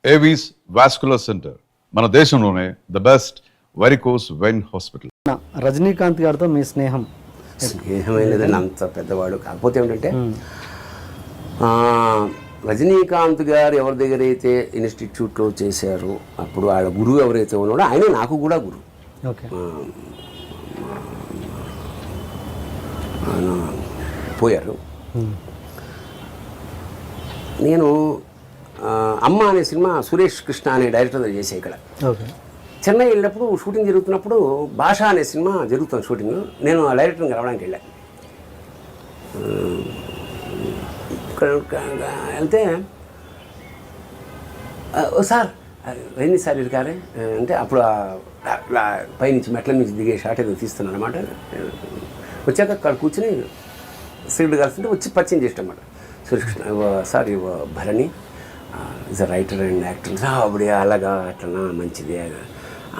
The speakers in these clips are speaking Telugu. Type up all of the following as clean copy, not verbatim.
ఏవీస్ వాస్కులర్ సెంటర్ మన దేశంలోనే the best varicose vein hospital. Rajinikanth గారితో మీ స్నేహం? స్నేహమే లేదండి, అంత పెద్దవాడు. కాకపోతే ఏమిటంటే రజనీకాంత్ గారు ఎవరి దగ్గర అయితే ఇన్స్టిట్యూట్లో చేశారో అప్పుడు వాళ్ళ గురువు ఎవరైతే ఉన్నాడో ఆయన నాకు కూడా గురువు. ఓకే. ఆయన పోయారు. నేను అమ్మ అనే సినిమా సురేష్ కృష్ణ అనే డైరెక్టర్ చేసే ఇక్కడ. ఓకే. చెన్నై వెళ్ళినప్పుడు షూటింగ్ జరుగుతున్నప్పుడు భాష అనే సినిమా జరుగుతుంది షూటింగ్. నేను ఆ డైరెక్టర్ని కలవడానికి వెళ్ళాను. వెళ్తే సార్ ఎన్ని సార్ ఇరుకారే అంటే అప్పుడు పైనుంచి మెట్ల నుంచి దిగే షాట్ ఏదో తీస్తున్నాను అనమాట. వచ్చాక అక్కడ కూర్చుని సిగరెట్ కాల్స్తుంటే వచ్చి పరిచయం చేస్తాం అన్నమాట. Suresh sir Bharani is a writer and actor. అప్పుడే అలాగా అట్లనా మంచిది.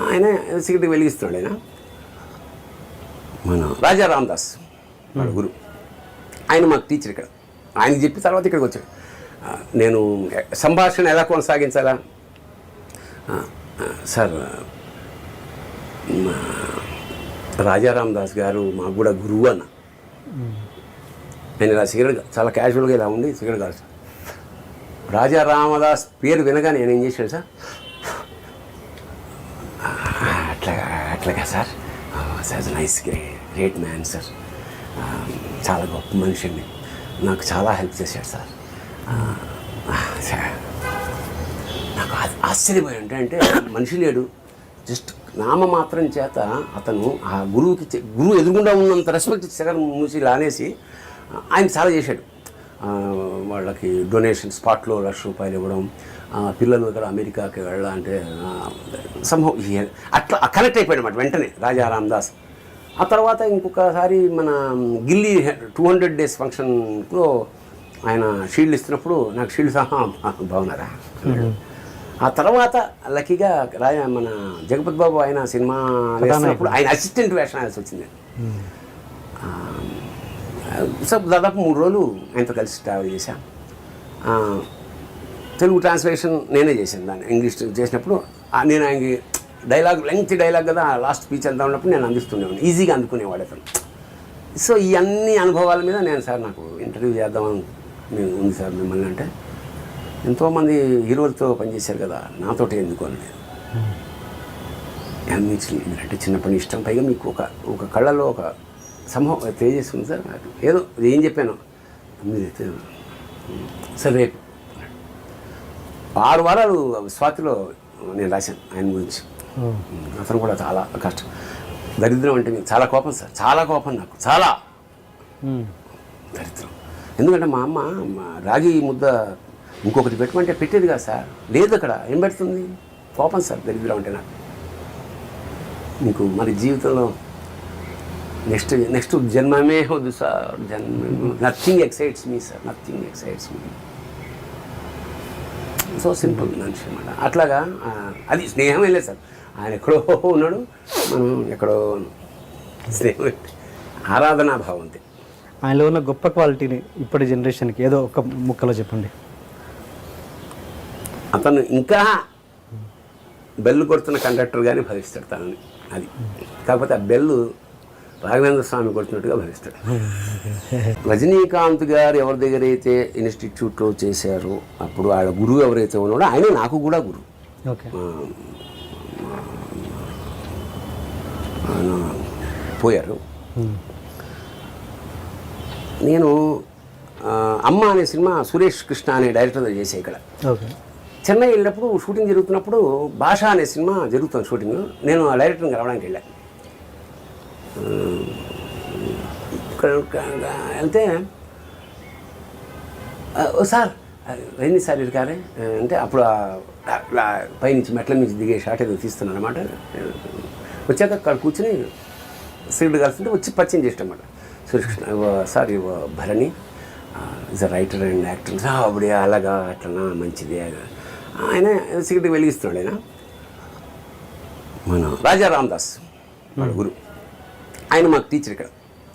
ఆయన సిగరెట్ వెలిగిస్తున్నాడు. ఆయన మన రాజా రామదాస్ మన గురు, ఆయన మాకు టీచర్ ఇక్కడ. ఆయనకి చెప్పి తర్వాత ఇక్కడికి వచ్చాడు. నేను సంభాషణ ఎలా కొనసాగించాలా సార్, రాజారామదాస్ గారు మాకు కూడా గురువు అన్న. నేను ఇలా సిగరెట్ చాలా క్యాజువల్గా ఇలా ఉండి సిగరెట్ కాదు. రాజా రామదాస్ పేరు వినగా నేను ఏం చేశాను సార్, అట్లాగా sir, sir nice great man sir, చాలా గొప్ప మనిషి అండి, నాకు చాలా హెల్ప్ చేశాడు సార్. నాకు ఆశ్చర్యపోయి అంటే మనిషి లేడు, జస్ట్ నామమాత్రం చేత అతను ఆ గురువు ఎదురుగుండా ఉన్నంత రెస్పెక్ట్ సెగర్ మూసి లానేసి ఆయన చాలా చేశాడు. వాళ్ళకి డొనేషన్ స్పాట్లో ₹1,00,000 ఇవ్వడం, పిల్లలు ఇక్కడ అమెరికాకి వెళ్ళాలంటే సంభవం అట్లా కనెక్ట్ అయిపోయాడు అన్నమాట వెంటనే రాజా రామదాస్. ఆ తర్వాత ఇంకొకసారి మన గిల్లీ 200 days ఫంక్షన్లో ఆయన షీల్డ్ ఇస్తున్నప్పుడు నాకు షీల్డ్ సహా బాగున్నారా. ఆ తర్వాత లక్కీగా మన జగపతి బాబు ఆయన సినిమా వేస్తున్నప్పుడు ఆయన అసిస్టెంట్ వేషం వేయాల్సి వచ్చింది. సో దాదాపు 3 రోజులు ఆయనతో కలిసి ట్రావెల్ చేశాం. తెలుగు ట్రాన్స్లేషన్ నేనే చేశాను. దాన్ని ఇంగ్లీష్ చేసినప్పుడు నేను ఆయనకి లెంగ్త్ డైలాగ్ కదా, లాస్ట్ స్పీచ్ అంతా ఉన్నప్పుడు నేను అందిస్తుండేవాడిని, ఈజీగా అందుకునేవాడు అతను. సో ఈ అన్ని అనుభవాల మీద నేను సార్ నాకు ఇంటర్వ్యూ చేద్దామని నేను ఉంది సార్ మిమ్మల్ని. అంటే ఎంతోమంది హీరోలతో పనిచేశారు కదా, నాతోటి ఎందుకు అని. మీకు అంటే చిన్నప్పటి ఇష్టం, పైగా మీకు ఒక కళ్ళలో ఒక సంభవం తెలియజేస్తుంది సార్. నాకు ఏదో ఏం చెప్పాను మీరైతే సార్ రేపు 6 వారాలు స్వాతిలో నేను రాశాను ఆయన గురించి. అతను కూడా చాలా కష్టం, దరిద్రం అంటే మీకు చాలా కోపం సార్, చాలా కోపం నాకు, చాలా దరిద్రం. ఎందుకంటే మా అమ్మ రాగి ముద్ద ఇంకొకటి పెట్టమంటే పెట్టేది కాదు సార్, లేదు అక్కడ ఏం పెడుతుంది, కోపం సార్, దరిద్రం అంటే నాకు. మీకు మరి జీవితంలో నెక్స్ట్ జన్మమే వద్దు sir, nothing excites me sir, nothing excites me. So simple మనిషి అన్నమాట. అట్లాగా అది స్నేహం వెళ్ళలేదు సార్. ఆయన ఎక్కడో ఉన్నాడు, మనం ఎక్కడో స్నేహం, ఆరాధనా భావం అంతే. ఆయనలో ఉన్న గొప్ప క్వాలిటీని ఇప్పటి జనరేషన్కి ఏదో ఒక ముక్కలో చెప్పండి. అతను ఇంకా బెల్లు కొడుతున్న కండక్టర్ కానీ భావిస్తాడు తనని, అది కాకపోతే ఆ బెల్లు రాఘవేంద్ర స్వామి కొడుతున్నట్టుగా భావిస్తాడు. రజనీకాంత్ గారు ఎవరి దగ్గర అయితే ఇన్స్టిట్యూట్లో చేశారో అప్పుడు వాళ్ళ గురువు ఎవరైతే ఉన్నాడో ఆయన నాకు కూడా గురువు. ఓకే. ఆయన పోయారు. నేను అమ్మ అనే సినిమా సురేష్ కృష్ణ అనే డైరెక్టర్ చేసే ఇక్కడ. ఓకే. చెన్నై వెళ్ళినప్పుడు షూటింగ్ జరుగుతున్నప్పుడు భాష అనే సినిమా జరుగుతుంది షూటింగ్. నేను ఆ డైరెక్టర్ని కలవడానికి వెళ్ళాను. వెళ్తే సార్ ఎన్ని సార్ ఇరుకారే అంటే అప్పుడు పైనుంచి మెట్ల నుంచి దిగే షాట్ ఏదో తీస్తున్నాను అనమాట. వచ్చాక అక్కడ కూర్చుని సిగరెట్ కాల్స్తుంటే వచ్చి పరిచయం చేస్తాం అన్నమాట. Suresh Krishna sir Bharani is a writer and actor. అప్పుడే అలాగా అట్లనా మంచిది. ఆయన సిగరెట్ వెలిగిస్తున్నాడు. ఆయన మన రాజా రామదాస్ మన గురు, ఆయన మాకు టీచర్ ఇక్కడ.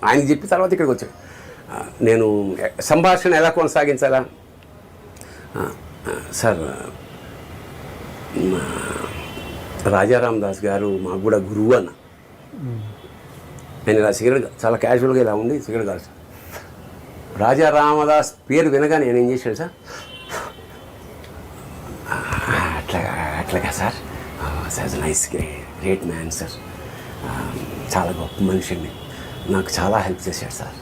ఆయనకి చెప్పి తర్వాత ఇక్కడికి వచ్చాడు. నేను సంభాషణ ఎలా కొనసాగించాలా సార్, రాజారాం దాస్ గారు మాకు కూడా గురువు అన్న. నేను ఇలా సిగరెట్ చాలా క్యాజువల్గా ఇలా ఉండి సిగరెట్ కాదు సార్. రాజా రామదాస్ పేరు వినగా నేను ఏం చేశాడు సార్, అట్లాగా sir, sir nice great man sir, చాలా గొప్ప మనిషి అండి, నాకు చాలా హెల్ప్ చేశాడు సార్.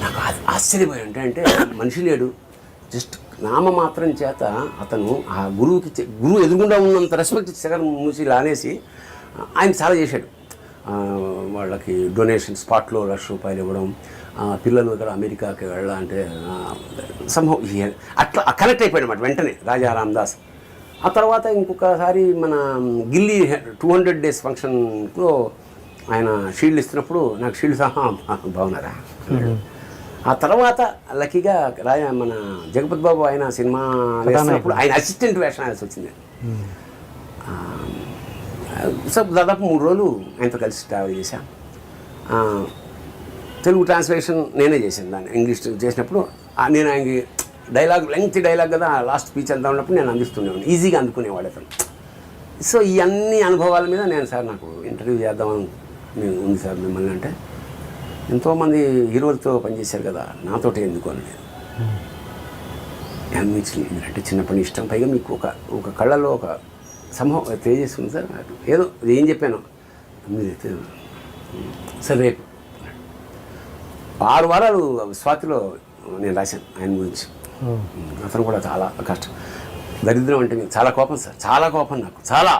నాకు ఆశ్చర్యపోయి అంటే మనిషి లేడు, జస్ట్ నామమాత్రం చేత అతను ఆ గురువు ఎదురుగుండా ఉన్నంత రెస్పెక్ట్ సెకండ్ మూసి లానేసి ఆయన చాలా చేశాడు. వాళ్ళకి డొనేషన్ స్పాట్లో ₹1,00,000 ఇవ్వడం, పిల్లలు ఇక్కడ అమెరికాకి వెళ్ళాలంటే సంభవం అట్లా కనెక్ట్ అయిపోయాడు అన్నమాట వెంటనే రాజారాం దాస్. ఆ తర్వాత ఇంకొకసారి మన గిల్లీ 200 days ఫంక్షన్లో ఆయన షీల్డ్ ఇస్తున్నప్పుడు నాకు షీల్డ్ సహా బాగున్నారా. ఆ తర్వాత లక్కీగా మన జగపతి బాబు ఆయన సినిమా వేస్తున్నప్పుడు ఆయన అసిస్టెంట్ వేషం వేయాల్సి వచ్చింది. సో దాదాపు 3 రోజులు ఆయనతో కలిసి ట్రావెల్ చేశాం. తెలుగు ట్రాన్స్లేషన్ నేనే చేశాను, దాన్ని ఇంగ్లీష్ చేసినప్పుడు నేను ఆయనకి లెంగ్తీ డైలాగ్ కదా, లాస్ట్ స్పీచ్ అంతా ఉన్నప్పుడు నేను అందిస్తున్నాను, ఈజీగా అందుకునేవాడు అతను. సో ఈ అన్ని అనుభవాల మీద నేను సార్ నాకు ఇంటర్వ్యూ చేద్దామని నేను ఉంది సార్ మిమ్మల్ని, అంటే ఎంతోమంది హీరోలతో పనిచేశారు కదా, నాతోటి ఎందుకు అని నేను మీరంటే చిన్నప్పటి ఇష్టం, పైగా మీకు ఒక కళ్ళలో ఒక సంభవం తెలియజేస్తుంది సార్. ఏదో ఏం చెప్పాను సార్, రేపు 6 వారాలు స్వాతిలో నేను రాశాను ఆయన గురించి. అతను కూడా చాలా కష్టం, దరిద్రం అంటే చాలా కోపం సార్, చాలా కోపం నాకు చాలా.